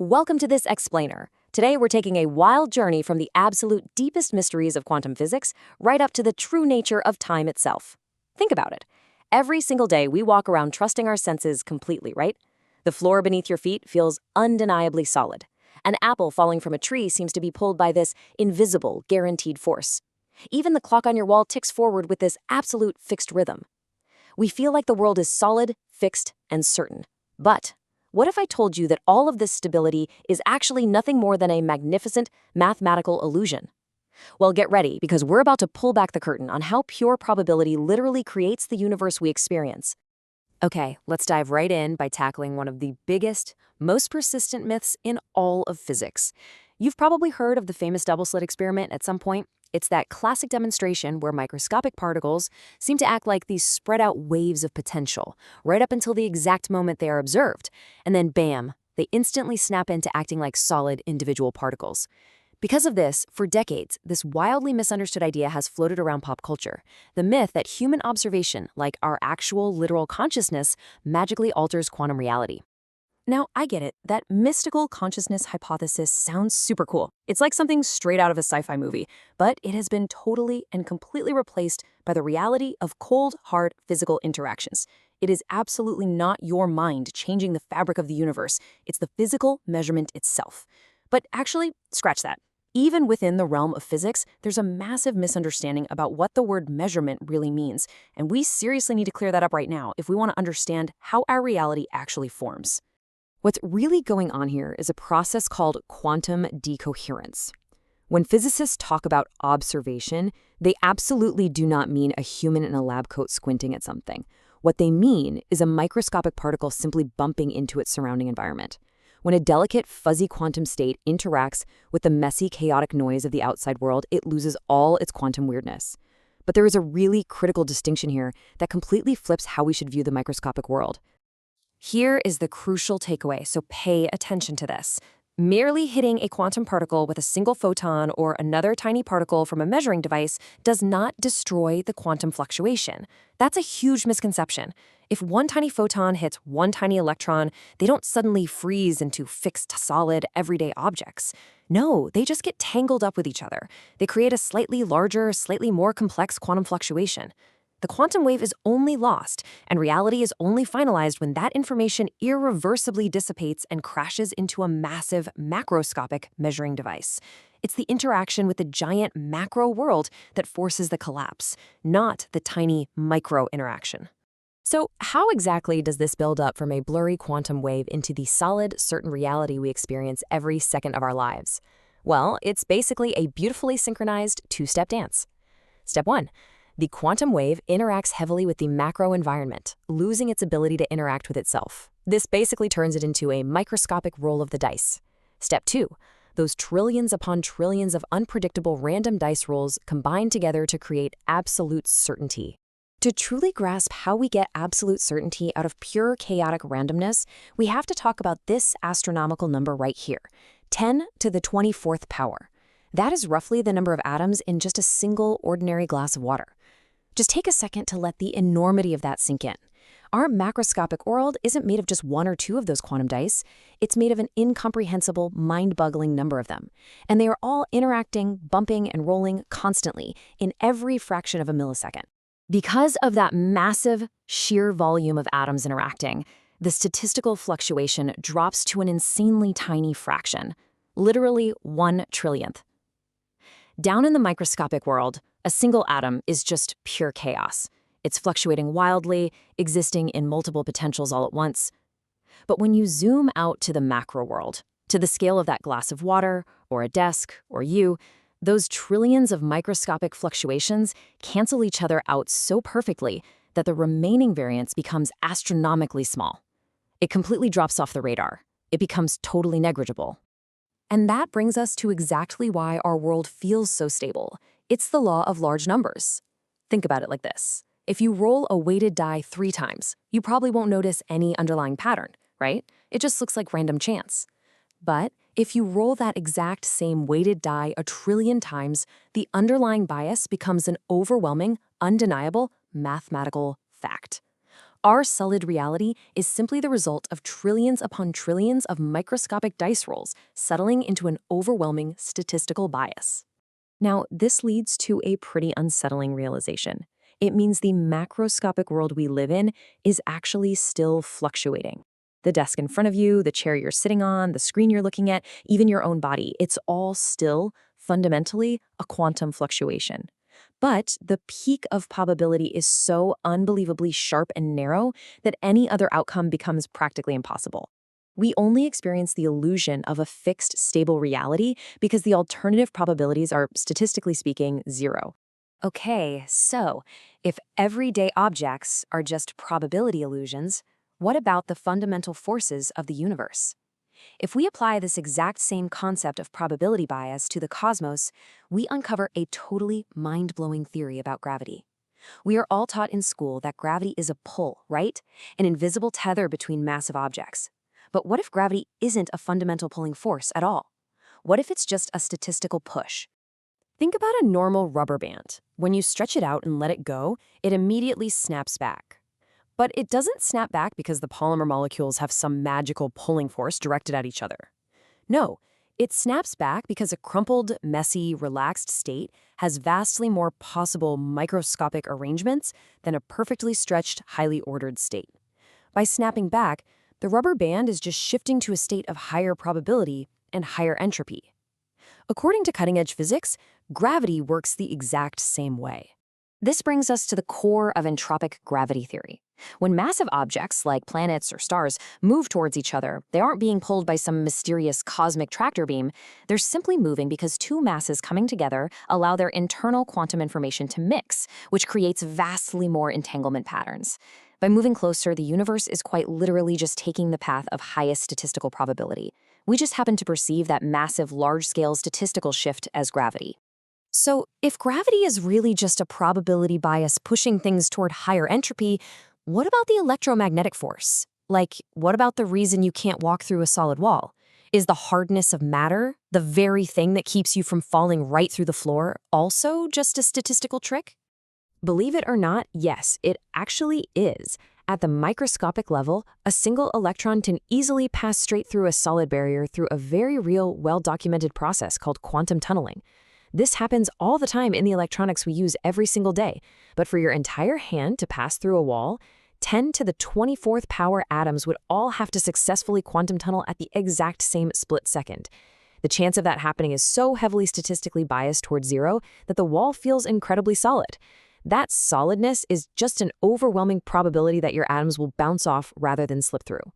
Welcome to this explainer. Today we're taking a wild journey from the absolute deepest mysteries of quantum physics right up to the true nature of time itself. Think about it. Every single day we walk around trusting our senses completely, right? The floor beneath your feet feels undeniably solid. An apple falling from a tree seems to be pulled by this invisible, guaranteed force. Even the clock on your wall ticks forward with this absolute fixed rhythm. We feel like the world is solid, fixed, and certain. But what if I told you that all of this stability is actually nothing more than a magnificent mathematical illusion? Well, get ready, because we're about to pull back the curtain on how pure probability literally creates the universe we experience. Okay, let's dive right in by tackling one of the biggest, most persistent myths in all of physics. You've probably heard of the famous double-slit experiment at some point. It's that classic demonstration where microscopic particles seem to act like these spread-out waves of potential, right up until the exact moment they are observed. And then bam, they instantly snap into acting like solid individual particles. Because of this, for decades, this wildly misunderstood idea has floated around pop culture. The myth that human observation, like our actual literal consciousness, magically alters quantum reality. Now, I get it. That mystical consciousness hypothesis sounds super cool. It's like something straight out of a sci-fi movie, but it has been totally and completely replaced by the reality of cold, hard physical interactions. It is absolutely not your mind changing the fabric of the universe. It's the physical measurement itself. But actually, scratch that. Even within the realm of physics, there's a massive misunderstanding about what the word measurement really means, and we seriously need to clear that up right now if we want to understand how our reality actually forms. What's really going on here is a process called quantum decoherence. When physicists talk about observation, they absolutely do not mean a human in a lab coat squinting at something. What they mean is a microscopic particle simply bumping into its surrounding environment. When a delicate, fuzzy quantum state interacts with the messy, chaotic noise of the outside world, it loses all its quantum weirdness. But there is a really critical distinction here that completely flips how we should view the microscopic world. Here is the crucial takeaway, so pay attention to this. Merely hitting a quantum particle with a single photon or another tiny particle from a measuring device does not destroy the quantum fluctuation. That's a huge misconception. If one tiny photon hits one tiny electron, they don't suddenly freeze into fixed, solid, everyday objects. No, they just get tangled up with each other. They create a slightly larger, slightly more complex quantum fluctuation. The quantum wave is only lost, and reality is only finalized when that information irreversibly dissipates and crashes into a massive macroscopic measuring device. It's the interaction with the giant macro world that forces the collapse, not the tiny micro interaction. So how exactly does this build up from a blurry quantum wave into the solid, certain reality we experience every second of our lives? Well, it's basically a beautifully synchronized two-step dance. Step 1. The quantum wave interacts heavily with the macro environment, losing its ability to interact with itself. This basically turns it into a microscopic roll of the dice. Step 2. Those trillions upon trillions of unpredictable random dice rolls combine together to create absolute certainty. To truly grasp how we get absolute certainty out of pure chaotic randomness, we have to talk about this astronomical number right here, 10 to the 24th power. That is roughly the number of atoms in just a single ordinary glass of water. Just take a second to let the enormity of that sink in. Our macroscopic world isn't made of just one or two of those quantum dice. It's made of an incomprehensible, mind-boggling number of them. And they are all interacting, bumping, and rolling constantly in every fraction of a millisecond. Because of that massive, sheer volume of atoms interacting, the statistical fluctuation drops to an insanely tiny fraction, literally 1/trillionth. Down in the microscopic world, a single atom is just pure chaos. It's fluctuating wildly, existing in multiple potentials all at once. But when you zoom out to the macro world, to the scale of that glass of water, or a desk, or you, those trillions of microscopic fluctuations cancel each other out so perfectly that the remaining variance becomes astronomically small. It completely drops off the radar. It becomes totally negligible. And that brings us to exactly why our world feels so stable. It's the law of large numbers. Think about it like this. If you roll a weighted die 3 times, you probably won't notice any underlying pattern, right? It just looks like random chance. But if you roll that exact same weighted die 1,000,000,000,000 times, the underlying bias becomes an overwhelming, undeniable, mathematical fact. Our solid reality is simply the result of trillions upon trillions of microscopic dice rolls settling into an overwhelming statistical bias. Now, this leads to a pretty unsettling realization. It means the macroscopic world we live in is actually still fluctuating. The desk in front of you, the chair you're sitting on, the screen you're looking at, even your own body, it's all still, fundamentally, a quantum fluctuation. But the peak of probability is so unbelievably sharp and narrow that any other outcome becomes practically impossible. We only experience the illusion of a fixed, stable reality because the alternative probabilities are, statistically speaking, zero. Okay, so if everyday objects are just probability illusions, what about the fundamental forces of the universe? If we apply this exact same concept of probability bias to the cosmos, we uncover a totally mind-blowing theory about gravity. We are all taught in school that gravity is a pull, right? An invisible tether between massive objects. But what if gravity isn't a fundamental pulling force at all? What if it's just a statistical push? Think about a normal rubber band. When you stretch it out and let it go, it immediately snaps back. But it doesn't snap back because the polymer molecules have some magical pulling force directed at each other. No, it snaps back because a crumpled, messy, relaxed state has vastly more possible microscopic arrangements than a perfectly stretched, highly ordered state. By snapping back, the rubber band is just shifting to a state of higher probability and higher entropy. According to cutting-edge physics, gravity works the exact same way. This brings us to the core of entropic gravity theory. When massive objects, like planets or stars, move towards each other, they aren't being pulled by some mysterious cosmic tractor beam. They're simply moving because two masses coming together allow their internal quantum information to mix, which creates vastly more entanglement patterns. By moving closer, the universe is quite literally just taking the path of highest statistical probability. We just happen to perceive that massive, large-scale statistical shift as gravity. So, if gravity is really just a probability bias pushing things toward higher entropy, what about the electromagnetic force? Like, what about the reason you can't walk through a solid wall? Is the hardness of matter, the very thing that keeps you from falling right through the floor, also just a statistical trick? Believe it or not, yes, it actually is. At the microscopic level, a single electron can easily pass straight through a solid barrier through a very real, well-documented process called quantum tunneling. This happens all the time in the electronics we use every single day. But for your entire hand to pass through a wall, 10 to the 24th power atoms would all have to successfully quantum tunnel at the exact same split second. The chance of that happening is so heavily statistically biased towards zero that the wall feels incredibly solid. That solidness is just an overwhelming probability that your atoms will bounce off rather than slip through.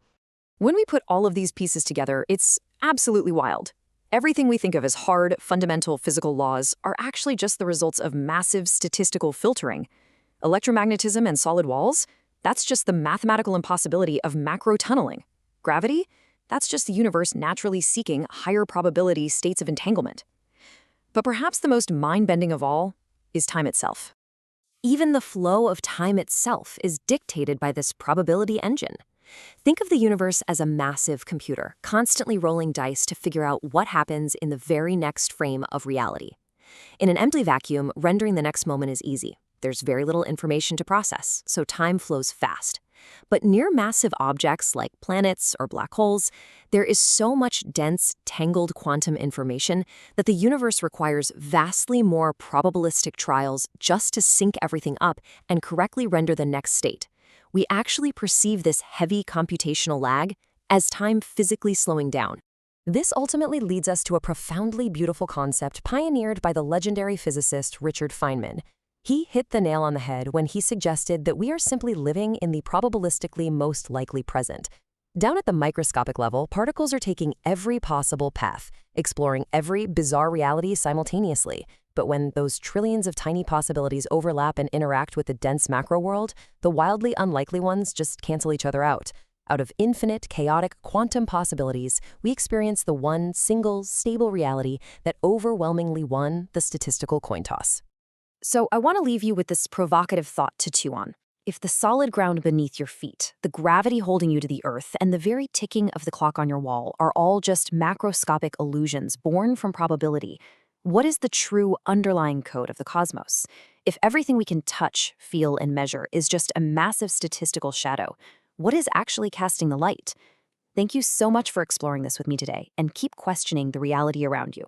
When we put all of these pieces together, it's absolutely wild. Everything we think of as hard, fundamental physical laws are actually just the results of massive statistical filtering. Electromagnetism and solid walls? That's just the mathematical impossibility of macro tunneling. Gravity? That's just the universe naturally seeking higher probability states of entanglement. But perhaps the most mind-bending of all is time itself. Even the flow of time itself is dictated by this probability engine. Think of the universe as a massive computer, constantly rolling dice to figure out what happens in the very next frame of reality. In an empty vacuum, rendering the next moment is easy. There's very little information to process, so time flows fast. But near massive objects like planets or black holes, there is so much dense, tangled quantum information that the universe requires vastly more probabilistic trials just to sync everything up and correctly render the next state. We actually perceive this heavy computational lag as time physically slowing down. This ultimately leads us to a profoundly beautiful concept pioneered by the legendary physicist Richard Feynman. He hit the nail on the head when he suggested that we are simply living in the probabilistically most likely present. Down at the microscopic level, particles are taking every possible path, exploring every bizarre reality simultaneously. But when those trillions of tiny possibilities overlap and interact with the dense macro world, the wildly unlikely ones just cancel each other out. Out of infinite, chaotic quantum possibilities, we experience the one single, stable reality that overwhelmingly won the statistical coin toss. So I want to leave you with this provocative thought to chew on. If the solid ground beneath your feet, the gravity holding you to the earth, and the very ticking of the clock on your wall are all just macroscopic illusions born from probability, what is the true underlying code of the cosmos? If everything we can touch, feel, and measure is just a massive statistical shadow, what is actually casting the light? Thank you so much for exploring this with me today, and keep questioning the reality around you.